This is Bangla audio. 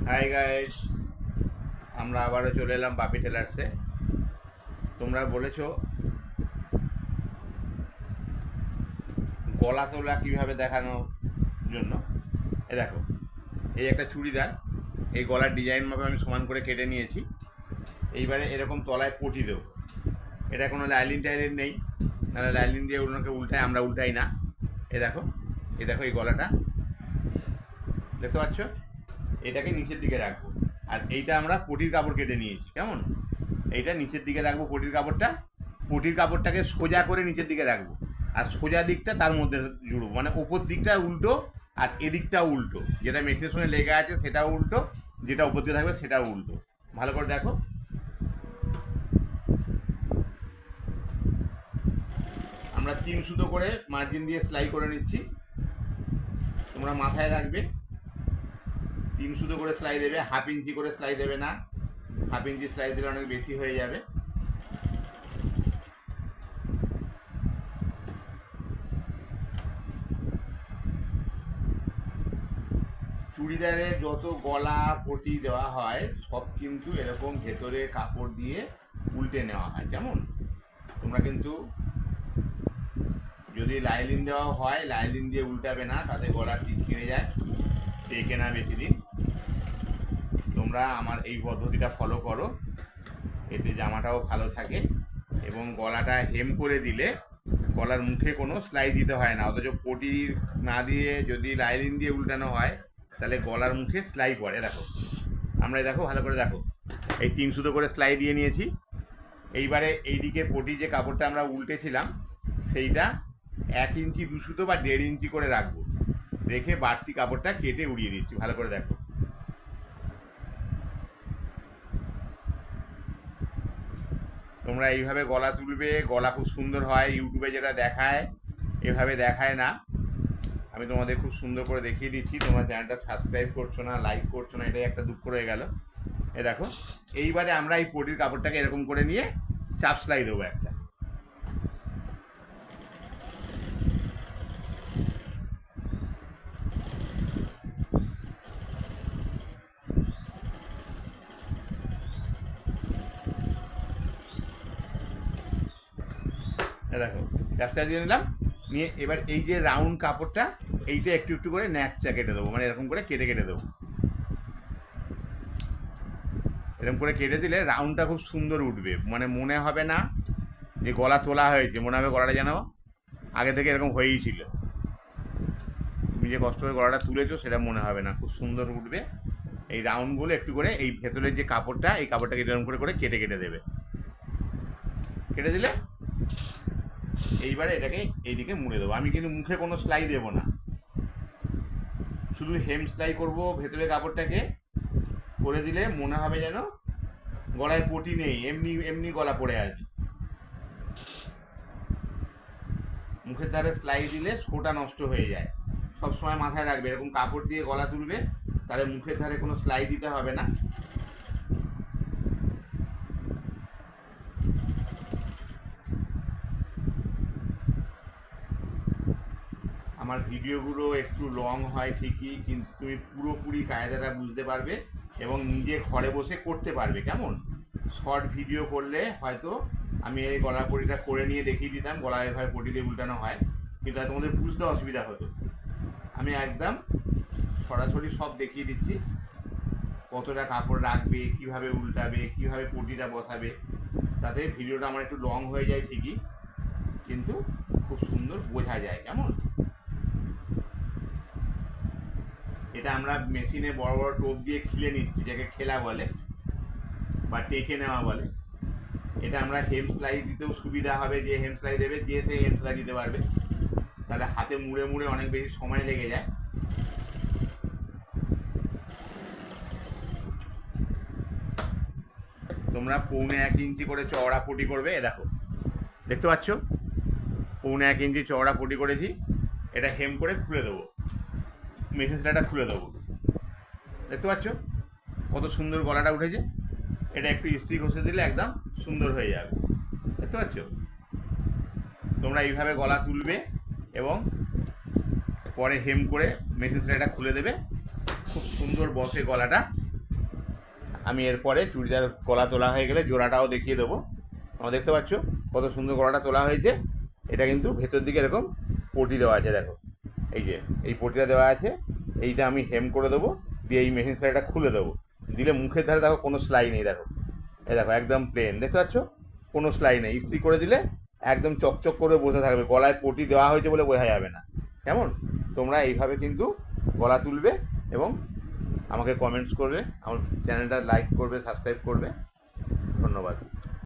হাই গাইস, আমরা আবারও চলে এলাম বাপি টেলার্সে। তোমরা বলেছো গলা তোলা কীভাবে দেখানোর জন্য। দেখো, এই একটা চুড়িদার, এই গলার ডিজাইন মাপে আমি সমান করে কেটে নিয়েছি। এইবারে এরকম তলায় পটি দেবো। এটা কোনো লাইলিন টাইলিন নেই, নাহলে লাইলিন দিয়ে ওনাকে উল্টায়, আমরা উল্টাই না। দেখো, এই গলাটা দেখতে পাচ্ছ, এটাকে নিচের দিকে রাখবো। আর এইটা আমরা পটির কাপড় কেটে নিয়েছি, কেমন? এইটা নিচের দিকে রাখবো পটির কাপড়টা। পটির কাপড়টাকে সোজা করে নিচের দিকে রাখবো, আর সোজা দিকটা তার মধ্যে জুড়বো, মানে ওপর দিকটা উল্টো আর এদিকটাও উল্টো। যেটা মেশিনের সঙ্গে লেগে আছে সেটাও উল্টো, যেটা ওপর দিকে থাকবে সেটাও উল্টো। ভালো করে দেখো। আমরা 3 সুতো করে মার্জিন দিয়ে সেলাই করে নিচ্ছি। তোমরা মাথায় রাখবে 3 সুতো করে সেলাই দেবে, 1/2 ইঞ্চি করে সেলাই দেবে না। 1/2 ইঞ্চি সেলাই দিলে অনেক বেশি হয়ে যাবে। চুড়িদারের যত গলা পটি দেওয়া হয় সব কিন্তু এরকম ভেতরে কাপড় দিয়ে উল্টে নেওয়া হয়। যেমন তোমরা কিন্তু যদি লাইলিন দেওয়া হয়, লাইলিন দিয়ে উল্টাবে না, তাতে গলা ঠিক ছিঁড়ে যায়, টেকে না বেশি দিন। তোমরা আমার এই পদ্ধতিটা ফলো করো, এতে জামাটাও ভালো থাকে এবং গলাটা হেম করে দিলে গলার মুখে কোনো সেলাই দিতে হয় না। অথচ পটি না দিয়ে যদি লাইলিন দিয়ে উল্টানো হয় তাহলে গলার মুখে সেলাই পড়ে। দেখো, আমরা দেখো, ভালো করে দেখো, এই 3 সুতো করে সেলাই দিয়ে নিয়েছি। এইবারে এইদিকে পটি যে কাপড়টা আমরা উল্টেছিলাম সেইটা 1 ইঞ্চি 2 সুতো বা 1.5 ইঞ্চি করে রাখবো, রেখে বাড়তি কাপড়টা কেটে উড়িয়ে দিচ্ছি। ভালো করে দেখো। তোমরা এইভাবে গলা তুলবে, গলা খুব সুন্দর হয়। ইউটিউবে যেটা দেখায় এভাবে দেখায় না। আমি তোমাদের খুব সুন্দর করে দেখিয়ে দিচ্ছি। তোমরা চ্যানেলটা সাবস্ক্রাইব করছো না, লাইক করছো না, এটাই একটা দুঃখ রয়ে গেল। দেখো, এইবারে আমরা এই পটির কাপড়টাকে এরকম করে নিয়ে চাপ সেলাই দেবো একটা। দেখো, চাপটা দিয়ে নিলাম, নিয়ে এবার এই যে রাউন্ড কাপড়টা এইটা একটু একটু করে ন্যাকচা কেটে দেবো, মানে এরকম করে কেটে কেটে দেবো। এরকম করে কেটে দিলে রাউন্ডটা খুব সুন্দর উঠবে, মানে মনে হবে না যে গলা তোলা হয়েছে, মনে হবে গলাটা যেন আগে থেকে এরকম হয়েই ছিল। তুমি যে কষ্ট করে গলাটা তুলেছো সেটা মনে হবে না, খুব সুন্দর উঠবে। এই রাউন্ডগুলো একটু করে এই ভেতরের যে কাপড়টা, এই কাপড়টাকে এরকম করে করে কেটে কেটে দেবে। কেটে দিলে এইবারে এটাকে এইদিকে মুড়ে দেবো। আমি কিন্তু মুখে কোনো সেলাই দেবো না, শুধু হেম সেলাই করবো ভেতরে কাপড়টাকে। করে দিলে মনে হবে যেন গলায় পটি নেই, এমনি এমনি গলা পড়ে আছে। মুখের ধারে সেলাই দিলে শোটা নষ্ট হয়ে যায়। সবসময় মাথায় রাখবে, এরকম কাপড় দিয়ে গলা তুলবে, তাহলে মুখের ধারে কোনো সেলাই দিতে হবে না। আমার ভিডিওগুলো একটু লং হয় ঠিকই, কিন্তু তুমি পুরোপুরি কায়দাটা বুঝতে পারবে এবং নিজে ঘরে বসে করতে পারবে। কেমন? শর্ট ভিডিও করলে হয়তো আমি এই গলা পটিটা করে নিয়ে দেখিয়ে দিতাম গলায় এভাবে পটি দিয়ে উল্টানো হয়, কিন্তু তোমাদের বুঝতে অসুবিধা হতো। আমি একদম সরাসরি সব দেখিয়ে দিচ্ছি, কতটা কাপড় রাখবে, কিভাবে উল্টাবে, কিভাবে পটিটা বসাবে। তাতে ভিডিওটা আমার একটু লং হয়ে যায় ঠিকই, কিন্তু খুব সুন্দর বোঝা যায়। কেমন? এটা আমরা মেশিনে বড় বড় টোপ দিয়ে খিলে নিচ্ছি, যাকে খেলা বলে বা টেকে নেওয়া বলে। এটা আমরা হেম সেলাই দিতেও সুবিধা হবে, যে হেম সেলাই দেবে যে সে হেম সেলাই দিতে পারবে, তাহলে হাতে মুড়ে মুড়ে অনেক বেশি সময় লেগে যায়। তোমরা 1.25 ইঞ্চি করে চওড়া পটি করবে। দেখো, দেখতে পাচ্ছ 1.25 ইঞ্চি চওড়া পটি করেছি। এটা হেম করে খুলে দেবো, মেশিন সেলাইটা খুলে দেবো। দেখতে পাচ্ছ কত সুন্দর গলাটা উঠেছে। এটা একটু ইস্ত্রি ঘষে দিলে একদম সুন্দর হয়ে যাবে। দেখতে পাচ্ছ? তোমরা এইভাবে গলা তুলবে এবং পরে হেম করে মেশিন সেলাইটা খুলে দেবে, খুব সুন্দর বসে গলাটা। আমি এরপরে চুড়িদার গলা তোলা হয়ে গেলে জোড়াটাও দেখিয়ে দেবো। তোমরা দেখতে পাচ্ছ কত সুন্দর গলাটা তোলা হয়েছে। এটা কিন্তু ভেতর দিকে এরকম পটি দেওয়া আছে, দেখো এই যে এই পটিটা দেওয়া আছে। এইটা আমি হেম করে দেবো, দিয়ে এই মেশিন সেলাইটা খুলে দেবো। দিলে মুখের ধারে দেখো কোনো সেলাই নেই, দেখো এই দেখো একদম প্লেন, দেখতে পাচ্ছ কোনো সেলাই নেই। ইস্ত্রি করে দিলে একদম চকচক করে বসে থাকবে, গলায় পটি দেওয়া হয়েছে বলে বোঝা যাবে না। কেমন? তোমরা এইভাবে কিন্তু গলা তুলবে এবং আমাকে কমেন্টস করবে, আমার চ্যানেলটা লাইক করবে, সাবস্ক্রাইব করবে। ধন্যবাদ।